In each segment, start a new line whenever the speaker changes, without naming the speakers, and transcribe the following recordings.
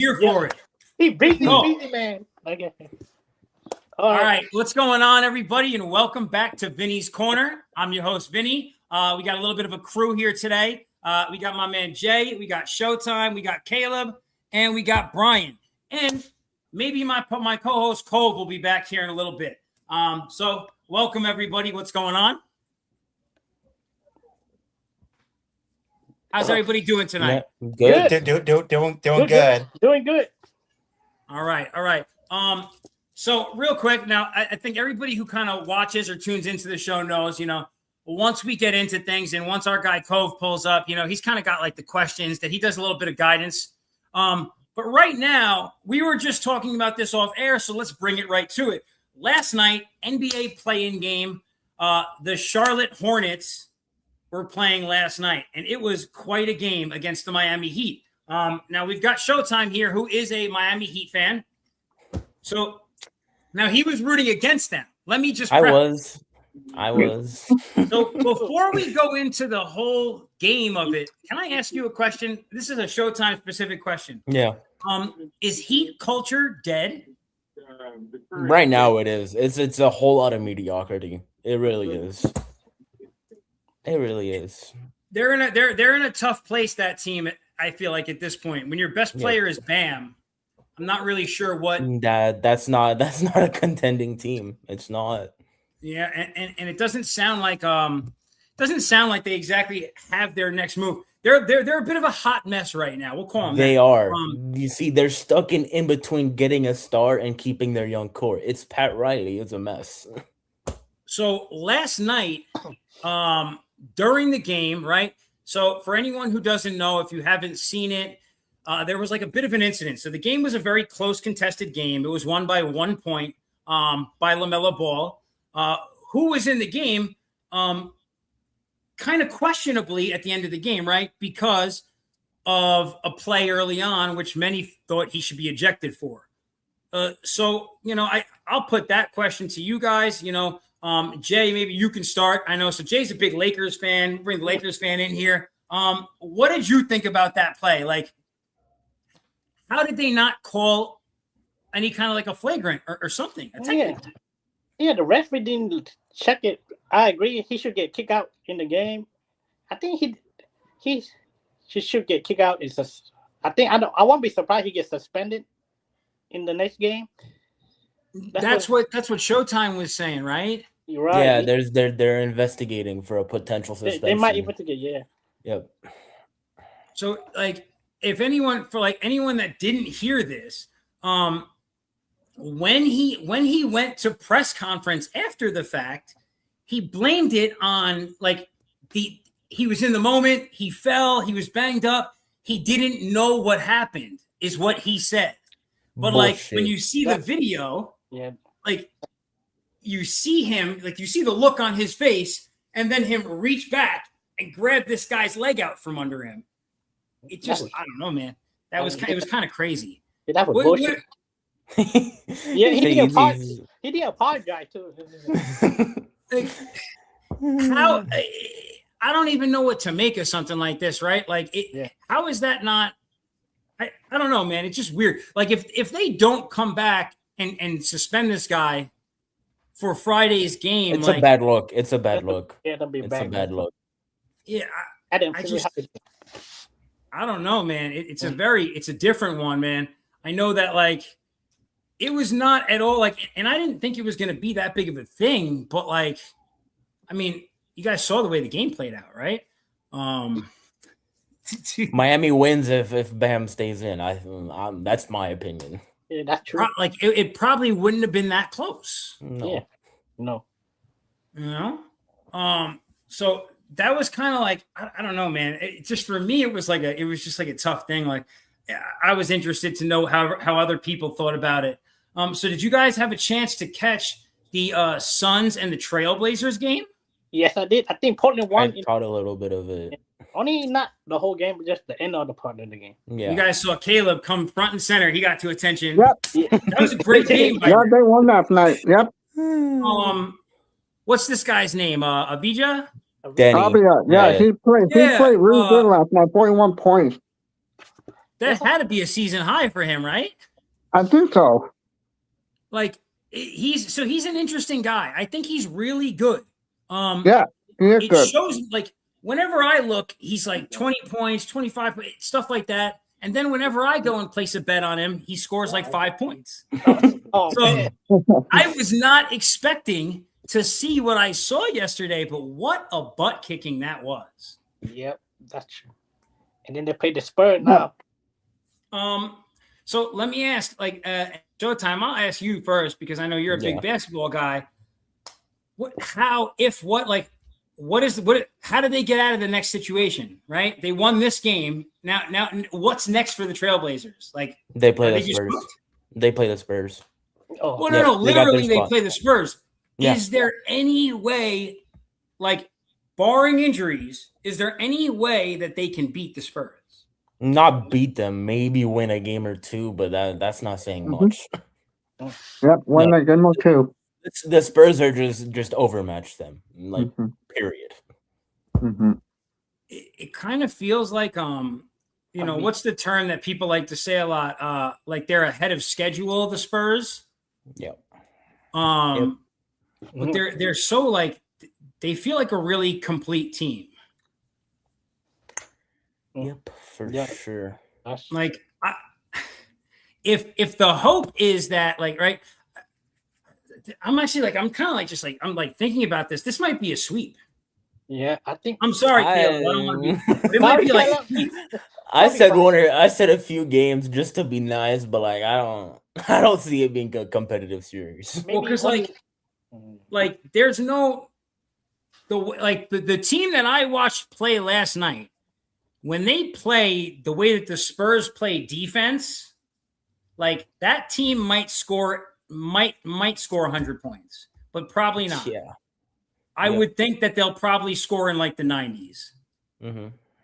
Here for it.
He beat me, man. Okay.
All right, what's going on, everybody, and welcome back to Vinny's Corner. I'm your host, Vinny. We got a little bit of a crew here today. We got my man Jay, we got Showtime, we got Caleb, and we got Brian. And maybe my co-host Cove will be back here in a little bit. So welcome, everybody. What's going on? How's everybody doing tonight?
Good. Doing good.
Doing good.
All right. So real quick, now I think everybody who kind of watches or tunes into the show knows, once we get into things and once our guy Cove pulls up, he's kind of got like the questions that he does a little bit of guidance. But right now, we were just talking about this off air, so let's bring it right to it. Last night, NBA play-in game, the Charlotte Hornets were playing last night, and it was quite a game against the Miami Heat. Now, we've got Showtime here, who is a Miami Heat fan. So now he was rooting against them. Let me just
I was.
So before we go into the whole game of it, can I ask you a question? This is a Showtime specific question.
Yeah.
Is Heat culture dead?
Right now it is. It's a whole lot of mediocrity. It really is. It really is.
They're in a tough place, that team, I feel like, at this point. When your best player is Bam, I'm not really sure what
that's not a contending team. It's not.
Yeah, and it doesn't sound like they exactly have their next move. They're a bit of a hot mess right now. We'll call them.
They are. You see, they're stuck in between getting a star and keeping their young core. It's Pat Riley. It's a mess.
So last night, during the game, right? So for anyone who doesn't know, if you haven't seen it, there was like a bit of an incident. So the game was a very close contested game. It was won by 1 point by LaMelo Ball, who was in the game kind of questionably at the end of the game, right? Because of a play early on, which many thought he should be ejected for. So, I'll put that question to you guys. Jay, maybe you can start. I know. So Jay's a big Lakers fan. Bring the Lakers fan in here. What did you think about that play? Like, how did they not call any kind of like a flagrant or something?
Yeah, the referee didn't check it. I agree. He should get kicked out in the game. I think he should get kicked out. I won't be surprised he gets suspended in the next game.
That's what Showtime was saying, right?
You're right.
Yeah, they're investigating for a potential suspension.
They might investigate. Yeah.
Yep.
So, like, if anyone that didn't hear this, when he went to press conference after the fact, he blamed it on he was in the moment, he fell, he was banged up, he didn't know what happened, is what he said. But
Bullshit.
When you see the video,
yeah,
you see him, you see the look on his face, and then him reach back and grab this guy's leg out from under him. It just, I don't know, man. It was kind of crazy.
Yeah, that was bullshit. Yeah, he didn't apologize too.
How? I don't even know what to make of something like this, right? How is that not? I don't know, man. It's just weird. Like, if they don't come back and suspend this guy for Friday's game,
it's a bad look. It's a bad look.
Yeah, that'll be
a bad look.
Yeah,
I
don't know, man. It's a different one, man. I know that it was not at all and I didn't think it was going to be that big of a thing, but you guys saw the way the game played out, right?
Miami wins if Bam stays in. That's my opinion.
Yeah, that's true.
It probably wouldn't have been that close.
No.
Yeah.
No. So that was kind of I don't know, man. It just, for me, it was just a tough thing. I was interested to know how other people thought about it. So did you guys have a chance to catch the Suns and the Trailblazers game?
Yes, I did. I think Portland won.
I caught a little bit of it.
Only not the whole game, but just the end of the part of the game.
Yeah.
You guys saw Caleb come front and center. He got to attention.
Yep.
That was a great game.
Yeah, they won last night. Yep.
What's this guy's name? Abija?
Danny.
Yeah, he played really good last night. 41 points.
that had to be a season high for him, right?
I think so.
Like he's an interesting guy. I think he's really good.
Yeah, he is
It
good.
shows like whenever I look, he's like 20 points, 25, stuff like that. And then whenever I go and place a bet on him, he scores like 5 points.
Oh,
So
man.
I was not expecting to see what I saw yesterday, but what a butt kicking that was.
Yep, that's true. And then they play the Spurs now.
So let me ask, like, Showtime, I'll ask you first because I know you're a big basketball guy. How did they get out of the next situation? Right? They won this game. Now, what's next for the Trailblazers? Like
they play the Spurs. They play the Spurs.
Oh,
well, no, literally they
spot.
play the Spurs.
Yeah.
Is there any way, like, barring injuries, is there any way that they can beat the Spurs?
Not beat them, maybe win a game or two, but that's not saying much.
Yep, win a game or two.
The Spurs are just overmatched them, like period.
It kind of feels like what's the term that people like to say a lot? Like they're ahead of schedule, the Spurs.
Yep.
But they're so like they feel like a really complete team.
Yep, for sure.
Like if the hope is that like right, I'm actually like I'm kind of like just like I'm like thinking about this. This might be a sweep.
Yeah, I think.
I'm sorry, Caleb. It might be like
I said a few games just to be nice, but like I don't see it being a competitive series.
Well, because like there's no the team that I watched play last night when they play the way that the Spurs play defense, like that team might score 100 points, but probably not.
Yeah,
I would think that they'll probably score in like the 90s.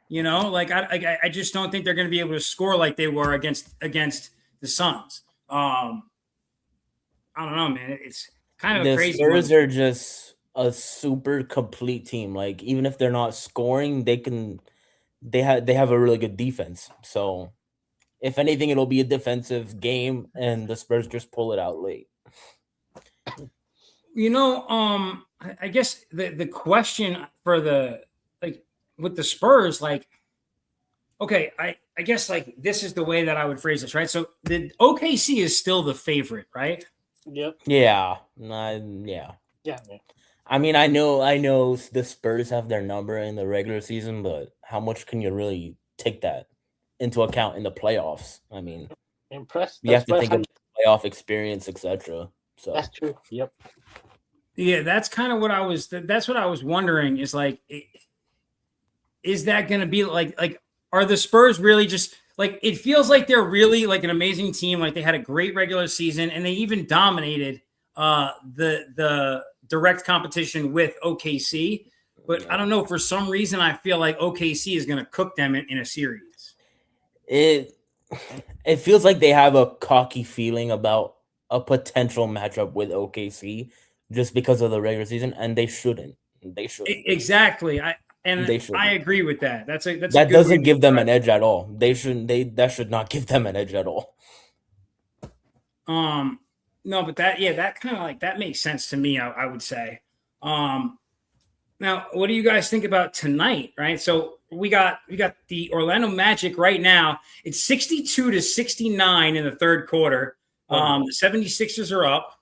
You know, like I just don't think they're going to be able to score like they were against the Suns. I don't know, man. It's kind of a crazy.
The Spurs are just a super complete team. Like even if they're not scoring, they have a really good defense. So if anything, it'll be a defensive game, and the Spurs just pull it out late.
You know, I guess the question for the like with the Spurs, like, okay, I guess like this is the way that I would phrase this, right? So the OKC is still the favorite, right?
Yep.
Yeah.
Yeah. Man.
I mean, I know the Spurs have their number in the regular season, but how much can you really take that into account in the playoffs? I mean, you have to think of playoff experience, etc. So
that's true. Yep.
Yeah, that's kind of what I was. That's what I was wondering. Is like, is that going to be like? Are the Spurs really just like? It feels like they're really like an amazing team. Like they had a great regular season, and they even dominated the direct competition with OKC. But I don't know. For some reason, I feel like OKC is going to cook them in a series.
It feels like they have a cocky feeling about a potential matchup with OKC just because of the regular season, and they shouldn't. They shouldn't.
Exactly. I agree with that.
That doesn't give them an edge at all. They shouldn't. That should not give them an edge at all.
No, but that kind of like that makes sense to me. I would say. Now, what do you guys think about tonight? Right. So we got the Orlando Magic right now. It's 62-69 in the third quarter. The 76ers are up.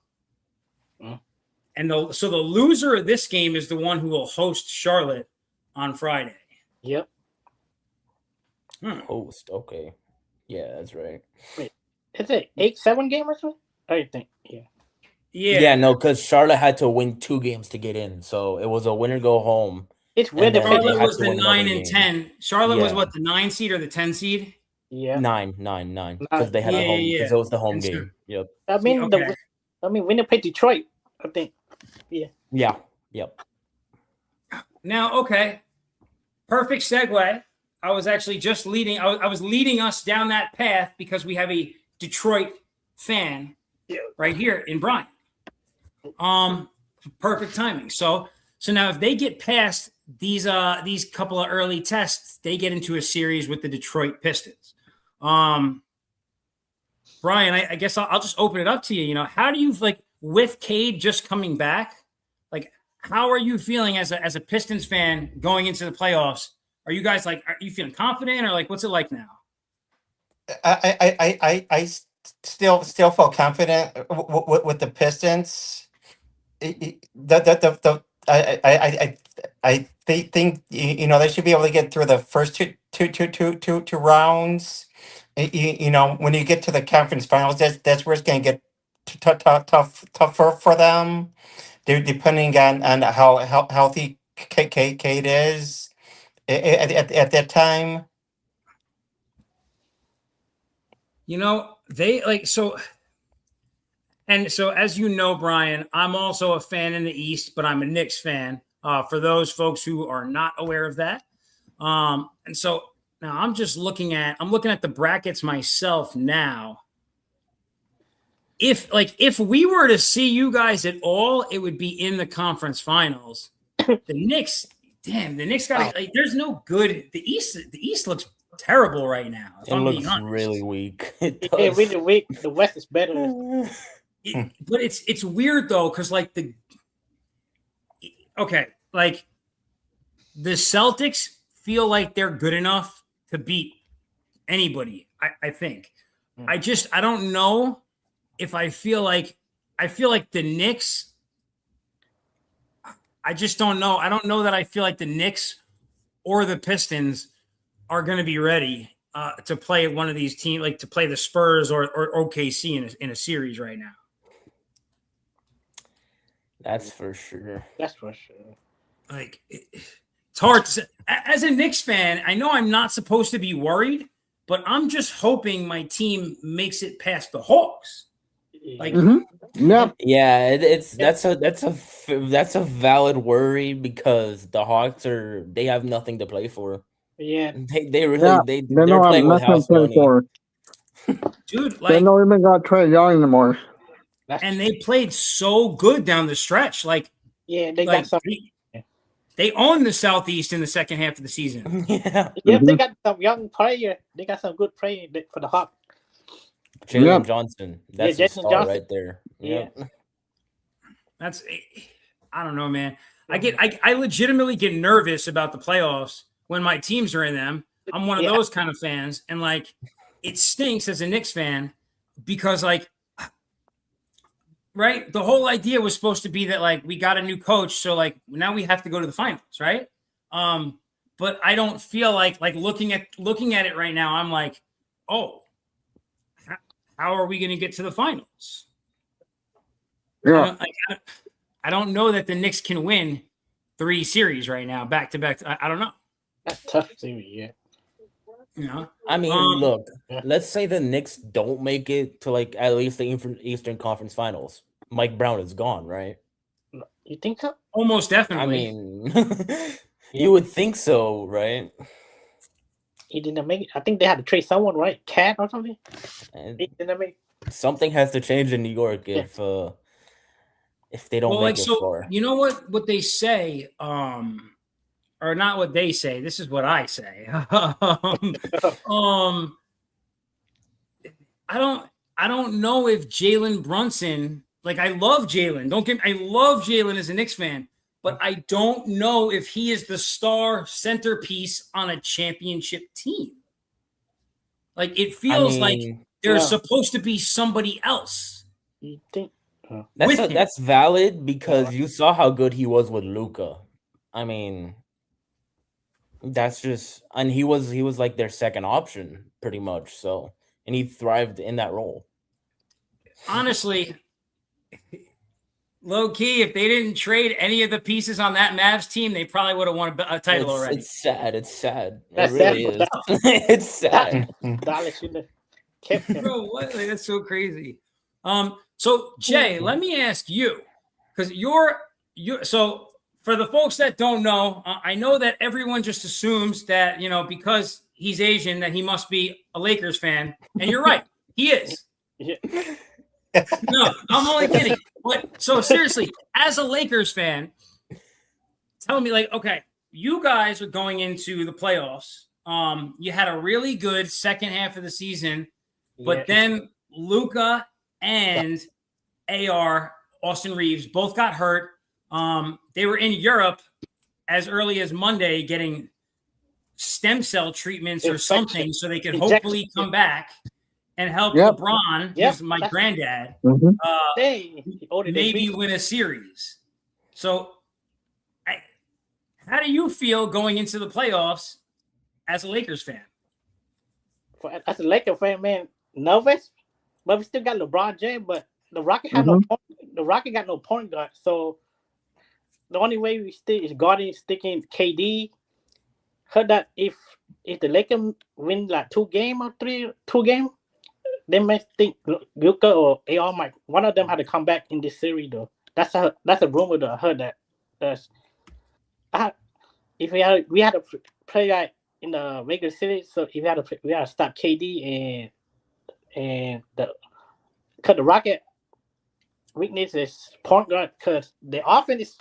And so the loser of this game is the one who will host Charlotte on Friday.
Yep.
Host. Okay. Yeah, that's right.
Wait, is it 8-7 game or something? I think. Yeah.
Yeah, no, because Charlotte had to win 2 games to get in. So it was a winner go home.
It's where the
Charlotte was the 9 and 10. Charlotte was what, the 9 seed or the 10 seed?
Yeah.
9. Because they had a home. Because it was the home game. Yep.
I mean, when they played Detroit, I think. Yeah.
Yeah. Yep.
Now, okay. Perfect segue. I was actually just leading. I was leading us down that path because we have a Detroit fan right here in Bryan. Perfect timing. So now if they get past these couple of early tests, they get into a series with the Detroit Pistons. Brian, I guess I'll just open it up to you. You know, how do you like with Cade just coming back? Like, how are you feeling as a Pistons fan going into the playoffs? Are you guys like, are you feeling confident or like, what's it like now?
I still feel confident with the Pistons. I think they should be able to get through the first two rounds. You know, when you get to the conference finals, that's where it's going to get tougher for them. Depending on how healthy Kate is at that time.
You know, they like so. And so, as you know, Brian, I'm also a fan in the East, but I'm a Knicks fan. For those folks who are not aware of that, and so now I'm looking at the brackets myself now. If we were to see you guys at all, it would be in the conference finals. The Knicks, damn, the Knicks got like. There's no good. The East looks terrible right now.
It looks really weak.
It's really weak. The West is better.
But it's weird though, because like the Celtics feel like they're good enough to beat anybody. I think. I don't know if I feel like the Knicks. I just don't know. I don't know that I feel like the Knicks or the Pistons are going to be ready to play one of these teams, like to play the Spurs or OKC in a series right now.
That's for sure.
Like, it's hard to say. As a Knicks fan, I know I'm not supposed to be worried, but I'm just hoping my team makes it past the Hawks. Like,
yeah, that's a valid worry because the Hawks they have nothing to play for.
Yeah,
they're
playing with house money.
Dude, like
they don't even got Trae Young anymore.
And they played so good down the stretch. Like,
yeah, they got something.
They owned the Southeast in the second half of the season.
Yeah, they got some young player. They got some good play for the Hawks.
Jalen Johnson, that's
Jason
star
Johnson
right there.
Yeah,
that's. I don't know, man. I legitimately get nervous about the playoffs when my teams are in them. I'm one of those kind of fans, and like, it stinks as a Knicks fan because like. Right. The whole idea was supposed to be that like we got a new coach. So like now we have to go to the finals. Right. But I don't feel like looking at it right now. I'm like, oh, how are we going to get to the finals?
Yeah.
I don't know that the Knicks can win 3 series right now, back to back. I don't know.
That's tough series. Yeah.
You know,
I mean, look, let's say the Knicks don't make it to like at least the Eastern Conference Finals. Mike Brown is gone, right?
You think so?
Almost definitely.
I mean, you would think so, right?
He didn't make it. I think they had to trade someone, right? Cat or something. He didn't make it.
Something has to change in New York if they don't make it far.
You know what they say, or not what they say. This is what I say. I don't know if Jalen Brunson. Like, I love Jalen. I love Jalen as a Knicks fan, but I don't know if he is the star centerpiece on a championship team. Like, it feels like there's supposed to be somebody else.
You think?
That's valid because you saw how good he was with Luka. I mean, that's just, and he was like their second option pretty much. So, and he thrived in that role.
Honestly, low key, if they didn't trade any of the pieces on that Mavs team, they probably would have won a title already.
It's sad. It's sad.
That's
it really is. It's sad.
Dallas should have kept him.
Bro, what? Like, that's so crazy. So Jay, let me ask you, because you're so for the folks that don't know, I know that everyone just assumes that, you know, because he's Asian that he must be a Lakers fan, and you're right, he is.
Yeah.
No, I'm only kidding. But so seriously, as a Lakers fan, tell me, like, okay, you guys are going into the playoffs You had a really good second half of the season, but
Yeah.
then Luka and Austin Reeves, both got hurt. They were in Europe as early as Monday getting stem cell treatments or something so they could hopefully come back and help LeBron, who's my granddad, maybe win a series. So how do you feel going into the playoffs as a Lakers fan?
As a Lakers fan, man, nervous, but we still got LeBron James, but the Rocket got no point guard. So the only way we still is guarding sticking KD. Heard that if the Lakers win like 2 games or 2 games, they might think Luka or AR might one of them had to come back in this series though. That's a rumor that I heard that. If we had to play like in the regular series, so if we had to stop KD and because the Rocket weakness is point guard because the offense is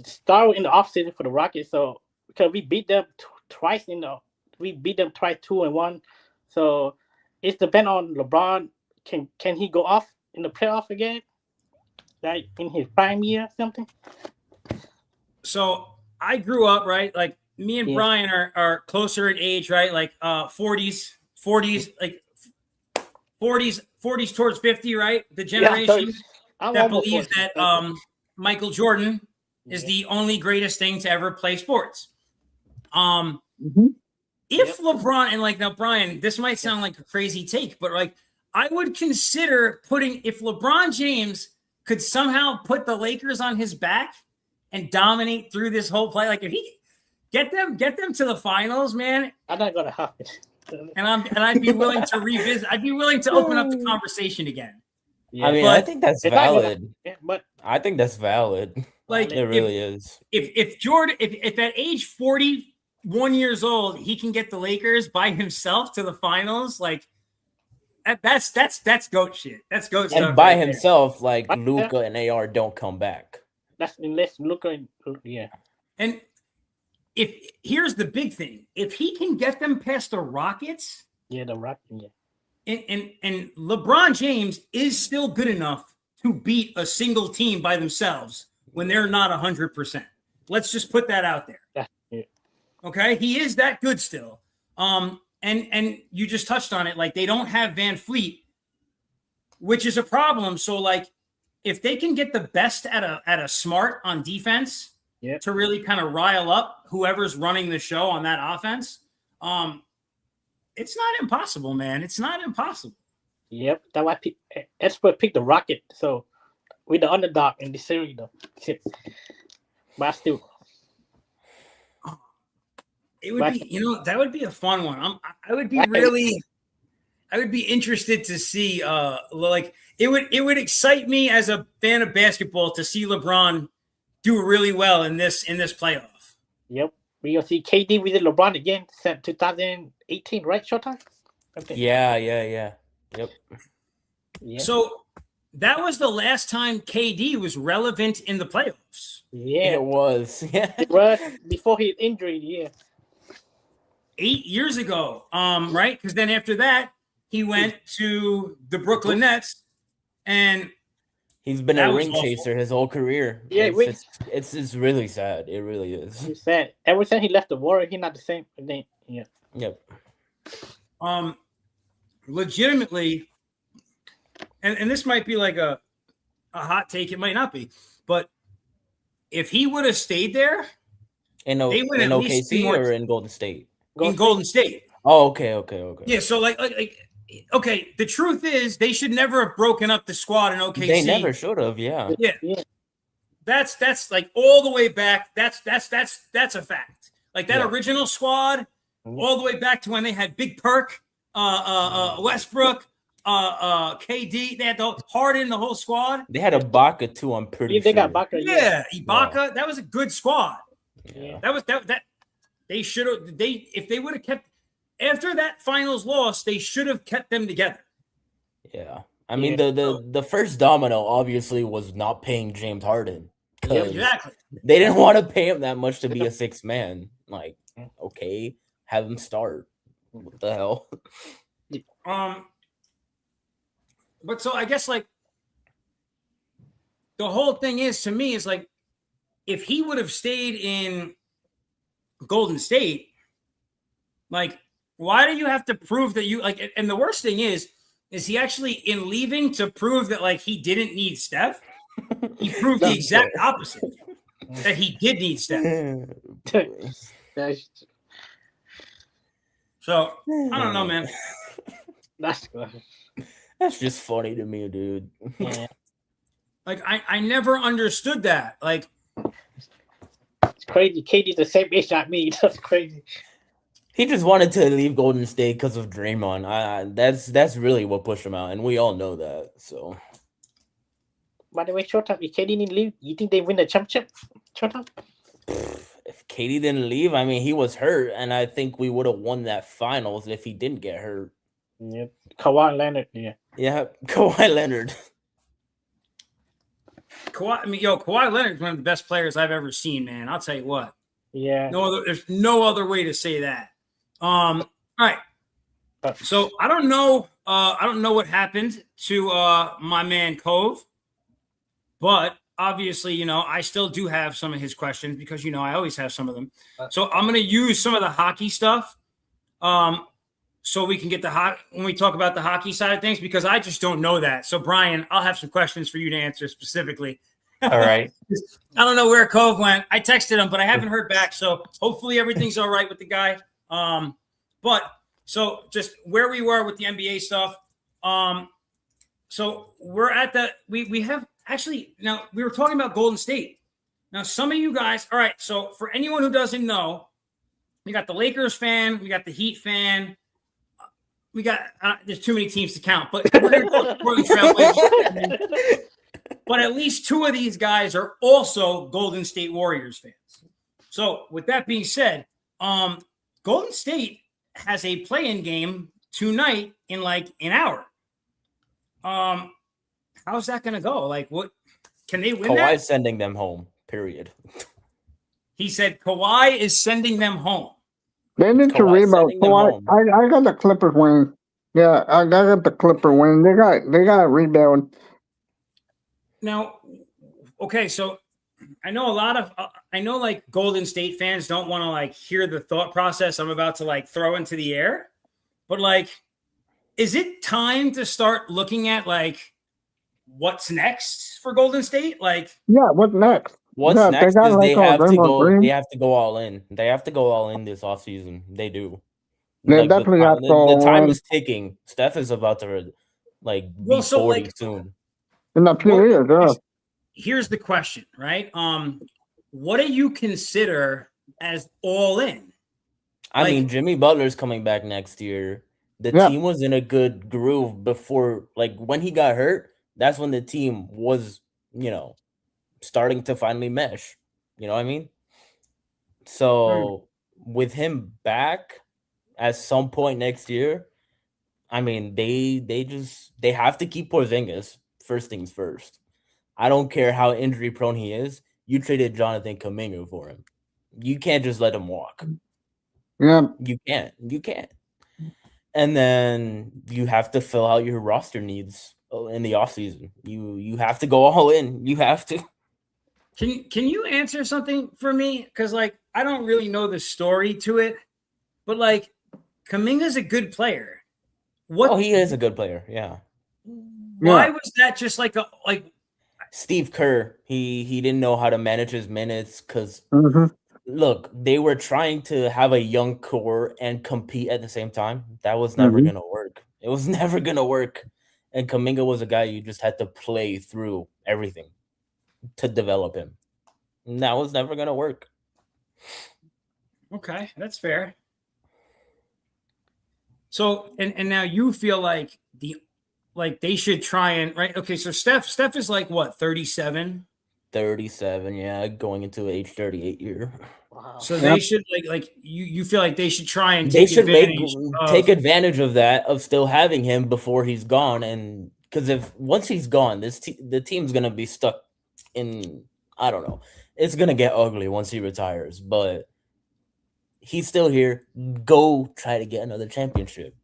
started in the offseason for the Rockets. So because we beat them twice 2-1. So it depends on LeBron. Can he go off in the playoff again, like in his prime year or something?
So I grew up right, like me and Brian are closer in age, right? Like 40s, like 40s towards 50, right? The generation that believes that Michael Jordan is the only greatest thing to ever play sports. If LeBron, and like now, Brian, this might sound like a crazy take, but like I would consider if LeBron James could somehow put the Lakers on his back and dominate through this whole play, like if he get them to the finals, man.
I'm not gonna happen.
And I'd be willing to revisit. I'd be willing to open up the conversation again.
Yeah, I mean, I think that's valid. I think that's valid.
Like
it really is.
If Jordan, if at age 41 years old, he can get the Lakers by himself to the finals, like that's goat shit. That's goat stuff.
And by himself, like Luka and AR don't come back.
That's unless Luka,
And here's the big thing: if he can get them past the Rockets, and LeBron James is still good enough to beat a single team by themselves when they're not 100%. Let's just put that out there. Okay, he is that good still. And you just touched on it. Like they don't have Van Fleet, which is a problem. So like, if they can get the best at a Smart on defense to really kind of rile up whoever's running the show on that offense, it's not impossible, man. It's not impossible.
Yep, that's why expert picked the Rocket. So we're the underdog in this series, though. But still,
it would be, that would be a fun one. I would be interested to see, like it would excite me as a fan of basketball to see LeBron do really well in this playoff.
Yep, we're gonna see KD with LeBron again since 2018, right? Showtime.
Okay. Yeah. Yep.
Yeah.
So that was the last time KD was relevant in the playoffs.
Yeah,
it was. Yeah,
it was before his injury. Yeah,
8 years ago. Right? Because then after that, he went to the Brooklyn Nets, and
he's been a ring chaser his whole career.
Yeah,
it's really sad. It really is.
It's sad. Ever since he left the Warriors, he's not the same. Yeah.
Yep.
Legitimately, and this might be like a hot take, it might not be, but if he would have stayed there,
in OKC or in Golden State?
Golden State.
Oh, okay.
Yeah, so like okay, the truth is they should never have broken up the squad in OKC.
They never should have, yeah.
That's like all the way back. That's a fact. Like that original squad, all the way back to when they had Big Perk, Westbrook, KD. They had Harden, the whole squad.
They had Ibaka too. I'm pretty sure.
They got Ibaka.
Yeah, Ibaka. Yeah. That was a good squad.
Yeah.
That they should have. If they would have kept after that finals loss, they should have kept them together.
Yeah, I mean the first domino obviously was not paying James Harden.
Exactly.
They didn't want to pay him that much to be a sixth man. Like, okay, have him start. What the hell?
But so I guess like the whole thing is to me is like if he would have stayed in Golden State, like why do you have to prove that you like? And the worst thing is he actually in leaving to prove that like he didn't need Steph? He proved the exact opposite that he did need Steph. So I don't know, man.
That's good.
That's just funny to me, dude.
Yeah.
Like I never understood that. Like
It's crazy. KD's the same age as me. That's crazy.
He just wanted to leave Golden State because of Draymond. That's really what pushed him out, and we all know that. So,
by the way, Showtime, if KD didn't leave, you think they win the championship? Showtime?
if KD didn't leave, I mean, he was hurt, and I think we would have won that finals if he didn't get hurt.
Yeah, Kawhi Leonard. Yeah,
Kawhi Leonard.
Kawhi Leonard's one of the best players I've ever seen, man. I'll tell you what.
Yeah.
There's no other way to say that. All right. So I don't know what happened to my man Cove, but obviously, I still do have some of his questions because I always have some of them. So I'm gonna use some of the hockey stuff. So we can get when we talk about the hockey side of things, because I just don't know that. So Brian, I'll have some questions for you to answer specifically.
All right.
I don't know where Cove went. I texted him, but I haven't heard back. So hopefully everything's all right with the guy. But so just where we were with the NBA stuff. So we're at we have actually, now we were talking about Golden State. Now, some of you guys, all right. So for anyone who doesn't know, we got the Lakers fan, we got the Heat fan. We got, there's too many teams to count, but we're going to talk Portland Trailblazers. But at least two of these guys are also Golden State Warriors fans. So with that being said, Golden State has a play-in game tonight in like an hour. How's that going to go? Like, what can they win?
Kawhi's sending them home. Period.
He said Kawhi is sending them home.
They need to rebound. I got the Clippers win. Yeah, I got the Clipper win. They got a rebound.
Now, okay, so I know like Golden State fans don't want to like hear the thought process I'm about to like throw into the air, but like, is it time to start looking at like what's next for Golden State? Like,
yeah, what's next?
What's next is they have to go. They have to go all in. They have to go all in this offseason. They do.
They definitely have to.
The time is ticking. Steph is about to be 40 soon.
In a few years, yeah.
Here's the question, right? What do you consider as all in?
I mean, Jimmy Butler's coming back next year. The team was in a good groove before, like when he got hurt. That's when the team was, starting to finally mesh. You know what I mean? So with him back at some point next year, I mean, they have to keep Porzingis. First things first. I don't care how injury prone he is. You traded Jonathan Kuminga for him. You can't just let him walk.
Yeah.
You can't. And then you have to fill out your roster needs in the offseason. You have to go all in. You have to.
Can you answer something for me? Because like I don't really know the story to it, but like Kuminga's a good player.
He is a good player, yeah.
Why was that just like
Steve Kerr? He didn't know how to manage his minutes because look, they were trying to have a young core and compete at the same time. That was never gonna work. It was never gonna work. And Kuminga was a guy you just had to play through everything to develop him. And that was never gonna work.
Okay, that's fair. So and now you feel like they should try and right. Okay, so Steph is like what, 37?
37, yeah, going into age 38 year.
Wow.
So they should like you feel like they should try and
take advantage of that, of still having him before he's gone, and because once he's gone, the team's gonna be stuck in, I don't know, it's gonna get ugly once he retires, but He's still here. Go try to get another championship.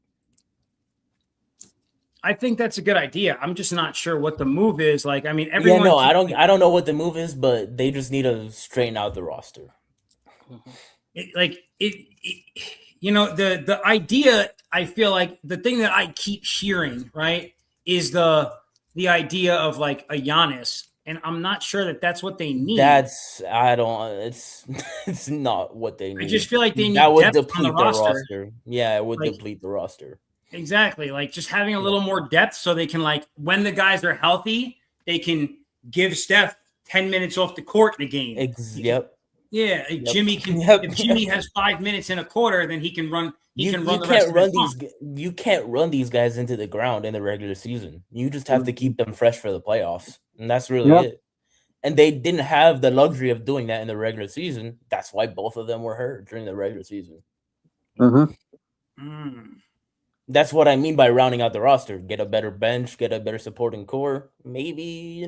I think that's a good idea. I'm just not sure what the move is. Like, I mean, everyone.
Yeah, no, I don't know what the move is, but they just need to straighten out the roster.
The idea. I feel like the thing that I keep hearing, right, is the idea of like a Giannis, and I'm not sure that that's what they need.
It's not what they need.
I just feel like they need
that would
depth
deplete
on the roster.
Yeah, it would
Like,
deplete the roster.
Exactly. Like just having a little more depth so they can, like, when the guys are healthy, they can give Steph 10 minutes off the court in a game.
Yep.
Yeah.
Yep.
Jimmy can,
Yep.
if Jimmy has 5 minutes in a quarter, then he can run. You
can't run these guys into the ground in the regular season. You just have to keep them fresh for the playoffs. And that's really it. And they didn't have the luxury of doing that in the regular season. That's why both of them were hurt during the regular season. That's what I mean by rounding out the roster. Get a better bench, get a better supporting core. Maybe,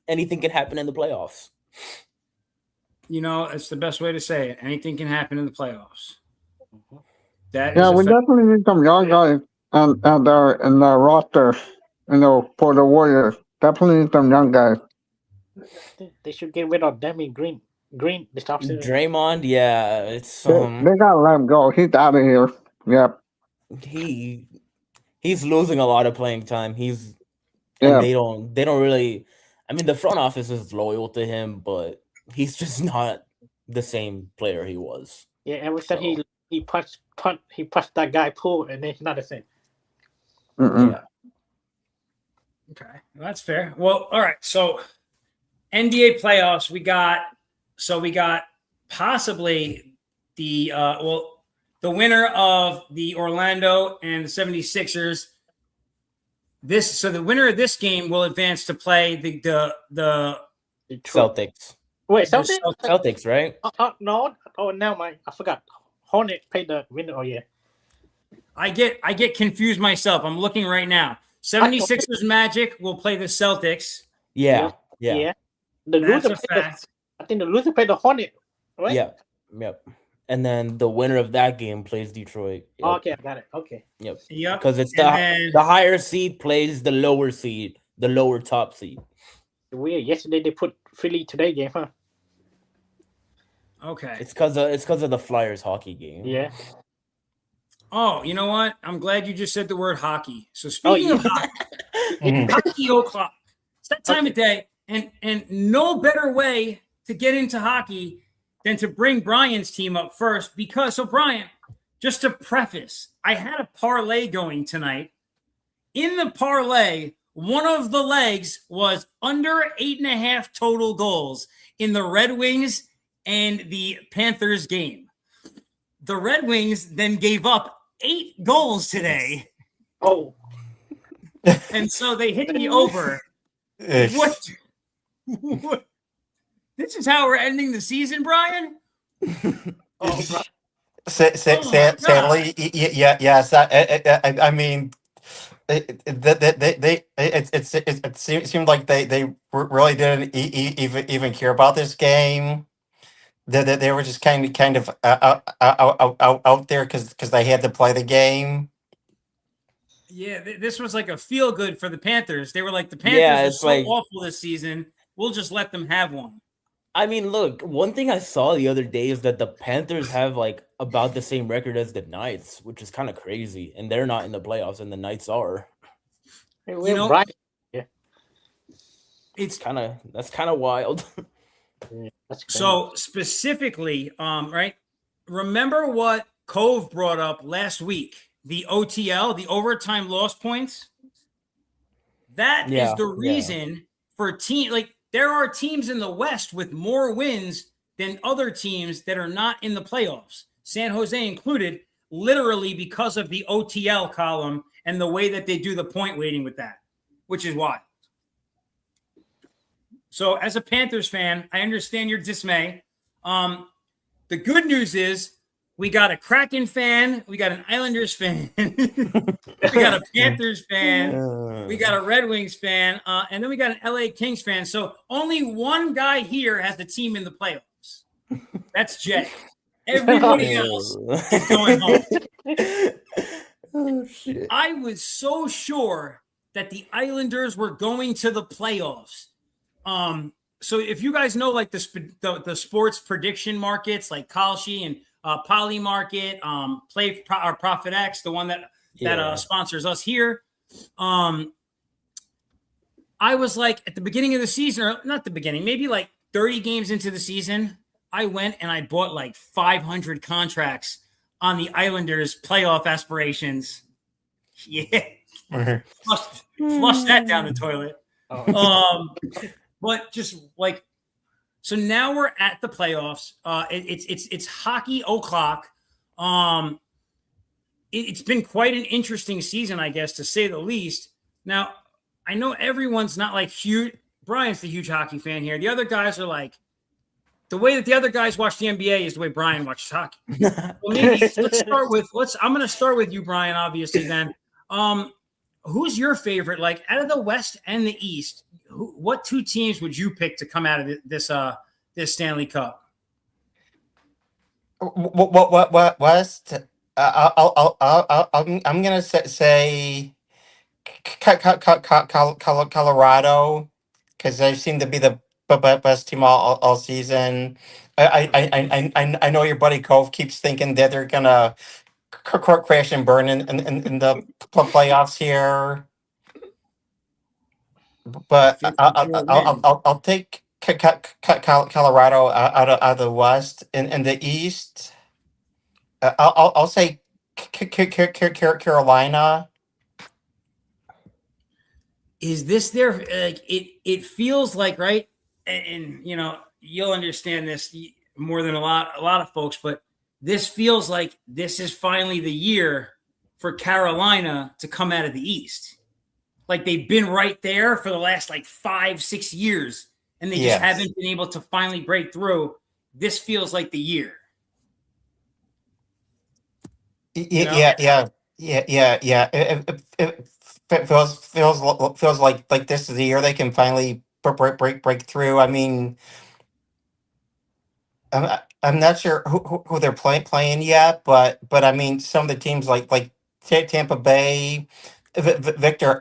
anything can happen in the playoffs.
It's the best way to say it. Anything can happen in the playoffs.
We definitely need some young guys in the roster, for the Warriors. Definitely need some young guys.
They should get rid of Demi Green this offseason.
Draymond, yeah, it's
they gotta let him go. He's out of here. Yep.
He's losing a lot of playing time. And they don't really. I mean, the front office is loyal to him, but he's just not the same player he was.
Yeah, ever since he punched that guy Poole, and then he's not the same.
Yeah.
Okay, well, that's fair. Well, all right. So NBA playoffs, we got possibly the winner of the Orlando and the 76ers. So the winner of this game will advance to play the
Celtics.
Wait, Celtics?
Celtics, right?
No. Oh, now I forgot. Hornet played the winner. Oh, yeah.
I get confused myself. I'm looking right now. 76ers Magic will play the Celtics.
Yeah.
The loser I think the loser played the Hornet, right?
Yep. And then the winner of that game plays Detroit. Yep.
Okay, I got it. Okay.
Yep.
Yep.
Because it's the higher seed plays the lower seed, the lower top seed.
Weird. Yesterday they put Philly today game, huh?
Okay.
It's because of the Flyers hockey game.
Yeah.
Oh, you know what? I'm glad you just said the word hockey. So speaking of hockey, hockey o'clock. It's that time of day, and no better way to get into hockey than to bring Brian's team up first. So Brian, just to preface, I had a parlay going tonight. In the parlay, one of the legs was under 8.5 total goals in the Red Wings and the Panthers game. The Red Wings then gave up 8 goals today.
Oh.
And so they hit me over. What? This is how we're ending the season, Brian?
Sadly, yes. I mean, it seemed like they really didn't even care about this game. They were just kind of out there because they had to play the game.
Yeah, this was like a feel good for the Panthers. They were like, the Panthers are so awful this season. We'll just let them have one.
I mean, look, one thing I saw the other day is that the Panthers have like about the same record as the Knights, which is kind of crazy. And they're not in the playoffs, and the Knights are.
Right. Yeah.
That's
kind of wild.
Yeah,
so specifically, right? Remember what Cove brought up last week? The OTL, the overtime loss points. That is the reason for team. Like, there are teams in the West with more wins than other teams that are not in the playoffs, San Jose included, literally because of the OTL column and the way that they do the point weighting with that, which is wild. So as a Panthers fan, I understand your dismay. The good news is we got a Kraken fan, we got an Islanders fan, we got a Panthers fan, we got a Red Wings fan, and then we got an LA Kings fan. So only one guy here has the team in the playoffs. That's Jay. Everybody else is going home.
Oh shit!
I was so sure that the Islanders were going to the playoffs. So if you guys know like the sports prediction markets like Kalshi and Poly Market, Play or Profit X, the one that sponsors us here. I was like at the beginning of the season, or not the beginning, maybe like 30 games into the season, I went and I bought like 500 contracts on the Islanders playoff aspirations. Yeah. Flush that down the toilet. But just like, so now we're at the playoffs. It's hockey o'clock. It's been quite an interesting season, I guess, to say the least. Now, I know everyone's not like huge. Brian's the huge hockey fan here. The other guys are like, the way that the other guys watch the NBA is the way Brian watches hockey. Well, maybe I'm going to start with you, Brian, obviously then. Who's your favorite? Like out of the West and the East, what two teams would you pick to come out of this Stanley Cup?
What West? I'm gonna say Colorado, because they seem to be the best team all season. I know your buddy Cove keeps thinking that they're gonna crash and burn in the playoffs here, but I'll take Colorado out of the West. In the East, I'll say Carolina.
Is this their like it feels like, right? And you know, you'll understand this more than a lot of folks, but this feels like this is finally the year for Carolina to come out of the East. Like they've been right there for the last like 5-6 years, and they just haven't been able to finally break through. This feels like the year.
Yeah. It feels like this is the year they can finally break through. I mean, I'm not sure who they're playing yet, but I mean, some of the teams like Tampa Bay, Victor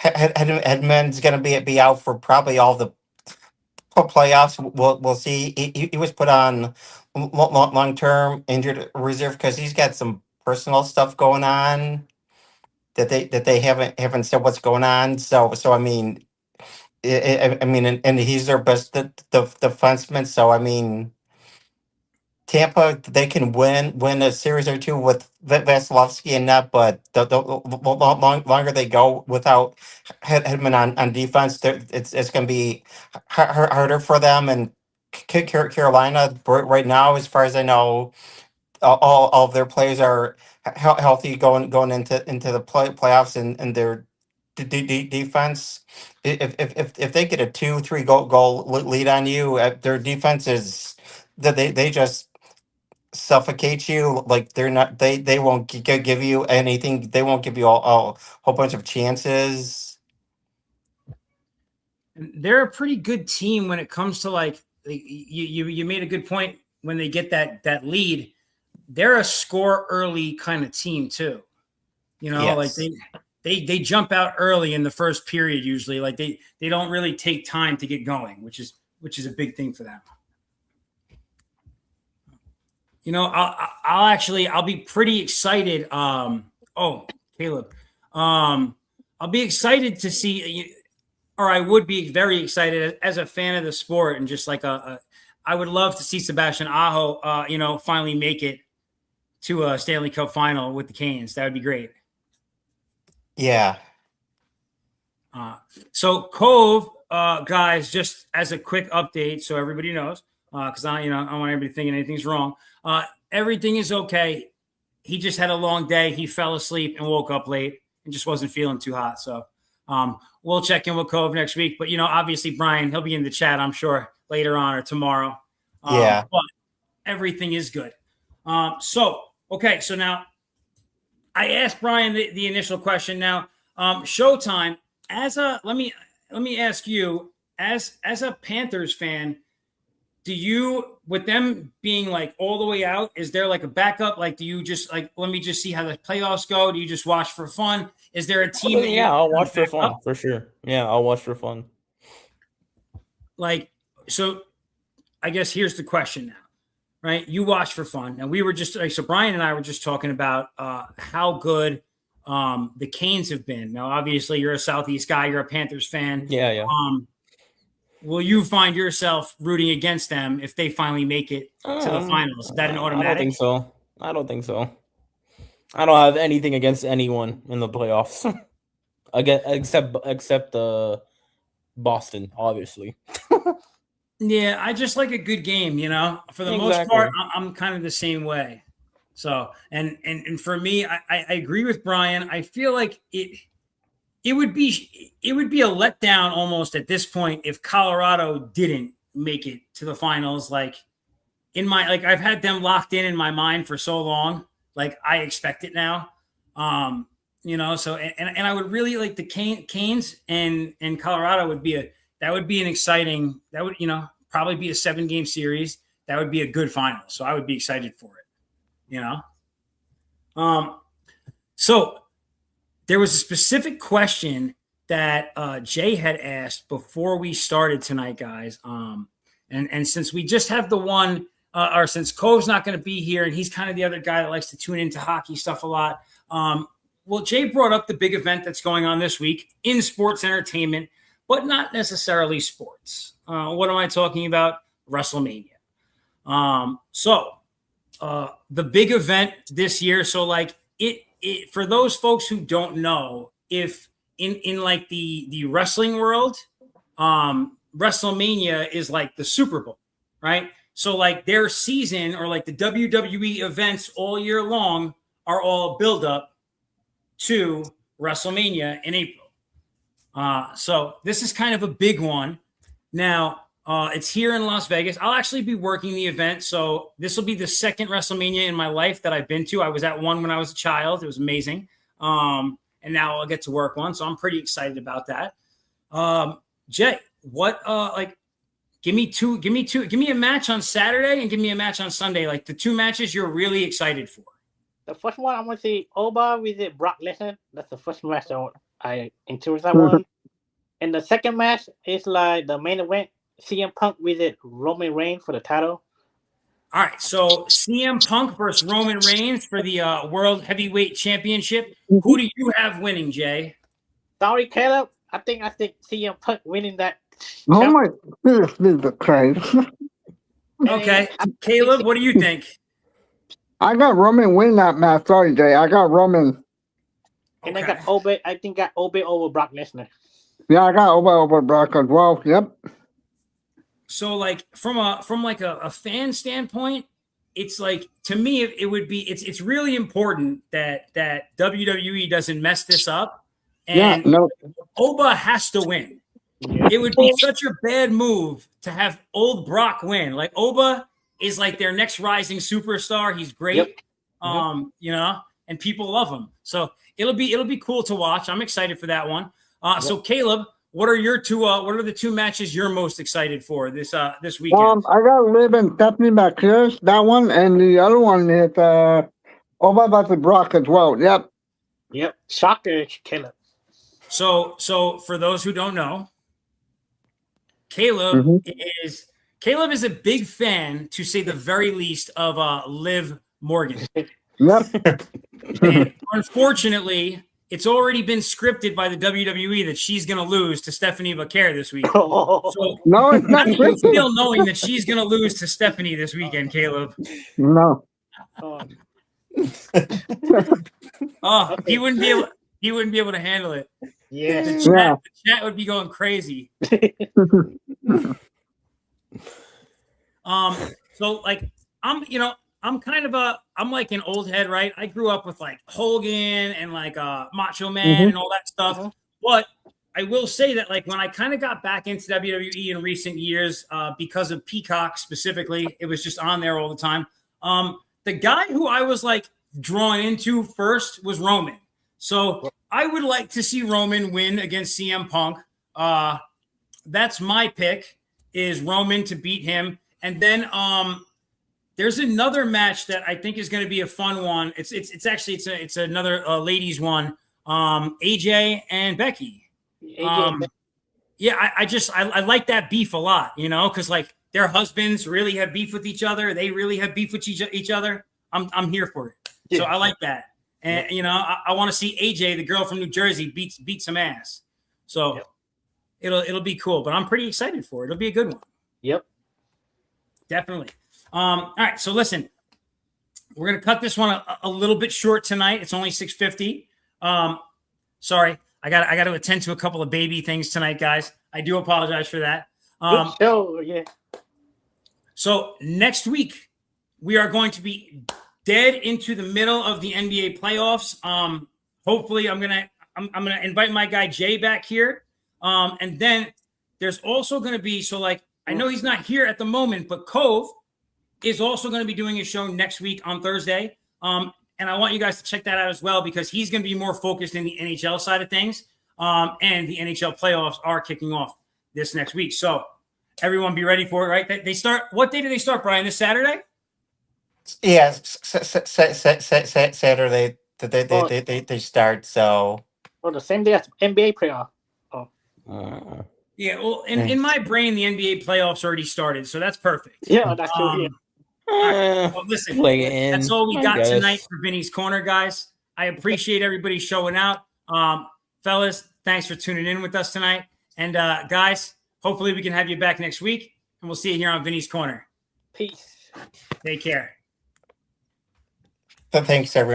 Hedman's going to be out for probably all the playoffs. We'll see. He was put on long term injured reserve because he's got some personal stuff going on that they haven't said what's going on. So I mean, I mean, and he's their best the defenseman. So I mean, Tampa, they can win a series or two with Vasilevsky and that, but the longer they go without Hedman on defense, it's going to be harder for them. And Carolina right now, as far as I know, all of their players are healthy going into the playoffs, and their defense. If they get a 2-3 goal lead on you, their defense is that they just suffocate you. Like they won't give you anything. They won't give you a whole bunch of chances.
They're a pretty good team when it comes to like you made a good point when they get that lead. They're a score early kind of team too. You know, like they jump out early in the first period usually. Like they don't really take time to get going, which is a big thing for them. You know, I'll be pretty excited. Caleb, I'll be excited to see, or I would be very excited as a fan of the sport, and just like I would love to see Sebastian Aho, finally make it to a Stanley Cup final with the Canes. That would be great.
Yeah.
So Cove, guys, just as a quick update, so everybody knows, because I don't want everybody thinking anything's wrong. Everything is okay. He just had a long day. He fell asleep and woke up late and just wasn't feeling too hot. So we'll check in with Cove next week. But, obviously, Brian, he'll be in the chat, I'm sure, later on or tomorrow. But everything is good. So now I asked Brian the initial question. Now, Showtime, let me ask you, as a Panthers fan, do you, with them being like all the way out, is there like a backup? Like, do you just like, let me just see how the playoffs go? Do you just watch for fun? Is there a team?
I'll watch for fun for sure. Yeah, I'll watch for fun.
Like, so I guess here's the question now, right? You watch for fun. And we were just like, so Brian and I were just talking about how good the Canes have been. Now, obviously, you're a Southeast guy, you're a Panthers fan.
Yeah.
Will you find yourself rooting against them if they finally make it to the finals? Is that an automatic?
I don't think so. I don't have anything against anyone in the playoffs. Again, except Boston, obviously.
Yeah, I just like a good game, you know. For the most part, I'm kind of the same way. So, and for me, I agree with Brian. I feel like it would be a letdown almost at this point if Colorado didn't make it to the finals. Like I've had them locked in my mind for so long. Like I expect it now. You know, so and I would really like the Canes and Colorado would be an exciting, that would, you know, probably be a 7-game series. That would be a good final. So I would be excited for it, you know? So there was a specific question that Jay had asked before we started tonight, guys. And since we just have the one, or since Cove's not going to be here and he's kind of the other guy that likes to tune into hockey stuff a lot. Well, Jay brought up the big event that's going on this week in sports entertainment, but not necessarily sports. What am I talking about? WrestleMania. So the big event this year. So like it for those folks who don't know, if in like the wrestling world, WrestleMania is like the Super Bowl, right? So like their season or like the WWE events all year long are all build up to WrestleMania in April. So this is kind of a big one. Now, it's here in Las Vegas. I'll actually be working the event. So this will be the second WrestleMania in my life that I've been to. I was at one when I was a child. It was amazing. And now I'll get to work one. So I'm pretty excited about that. Jay, what, give me a match on Saturday and give me a match on Sunday. Like the two matches you're really excited for.
The first one I want to see Oba with Brock Lesnar. That's the first match I into that one. And the second match is like the main event, CM Punk with Roman Reigns for the title.
All right, so CM Punk versus Roman Reigns for the World Heavyweight Championship. Who do you have winning, Jay?
Sorry, Caleb. I think CM Punk winning that.
Oh my goodness, Christ.
Okay, Caleb, what do you think?
I got Roman winning that match. Sorry, Jay. I got Roman.
And I got Oba. I think got Oba over Brock Lesnar.
Yeah, I got Oba over Brock as well. Yep.
So, like from a fan standpoint, it's like to me it would be it's really important that WWE doesn't mess this up, and Oba has to win. Yeah. It would be such a bad move to have old Brock win. Like Oba is like their next rising superstar. He's great, you know, and people love him. So it'll be cool to watch. I'm excited for that one. So Caleb, what are your two? What are the two matches you're most excited for this weekend?
I got Liv and Stephanie McClure, that one, and the other one is Oba versus Brock as well. Yep.
Shocker, Caleb.
So for those who don't know, Caleb is a big fan, to say the very least, of Liv Morgan.
Yep.
And unfortunately, it's already been scripted by the WWE that she's going to lose to Stephanie McClure this week. So
no, it's not.
I'm still knowing that she's going to lose to Stephanie this weekend, Caleb.
No.
He wouldn't be able to handle it.
Yeah.
The chat would be going crazy. So like I'm like an old head, right? I grew up with like Hogan and like Macho Man and all that stuff. But I will say that like when I kind of got back into WWE in recent years, because of Peacock specifically, it was just on there all the time. The guy who I was like drawn into first was Roman. So I would like to see Roman win against CM Punk. That's my pick, is Roman to beat him. And then there's another match that I think is going to be a fun one. It's another ladies one. AJ and Becky. Yeah, I like that beef a lot, because like their husbands really have beef with each other. They really have beef with each other. I'm here for it. Yeah. So I like that. And I want to see AJ, the girl from New Jersey, beat some ass. So it'll be cool. But I'm pretty excited for it. It'll be a good one.
Yep.
Definitely. All right. So listen, we're gonna cut this one a little bit short tonight. It's only 6:50. Sorry, I got to attend to a couple of baby things tonight, guys. I do apologize for that.
Good show, yeah.
So next week we are going to be dead into the middle of the NBA playoffs. Hopefully, I'm gonna invite my guy Jay back here, and then there's also gonna be I know he's not here at the moment, but Cove is also going to be doing a show next week on Thursday. And I want you guys to check that out as well, because he's going to be more focused in the NHL side of things. And the NHL playoffs are kicking off this next week. So everyone be ready for it, right? They start, what day do they start, Brian? This Saturday?
Yeah, Saturday they start. So
the same day as NBA playoff.
Yeah, well, in my brain, the NBA playoffs already started, so that's perfect.
Yeah, that's true. Yeah.
Right, well, listen, that's all we got tonight for Vinny's Corner, guys. I appreciate everybody showing out. Fellas, thanks for tuning in with us tonight. And guys, hopefully we can have you back next week, and we'll see you here on Vinny's Corner.
Peace.
Take care.
Thanks, everyone.